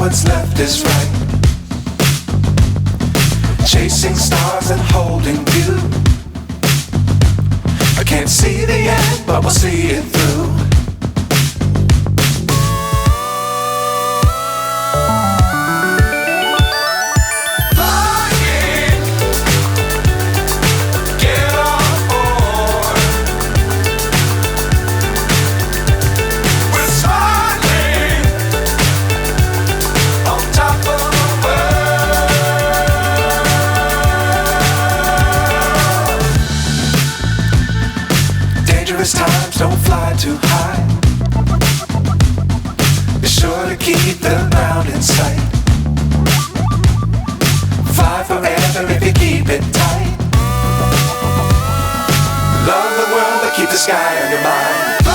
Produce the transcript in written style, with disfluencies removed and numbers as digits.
what's left is right. Chasing stars and holding you. I can't see the end, but we'll see it through. Times don't fly too high. Be sure to keep the ground in sight. Fly forever if you keep it tight. Love the world but keep the sky on your mind.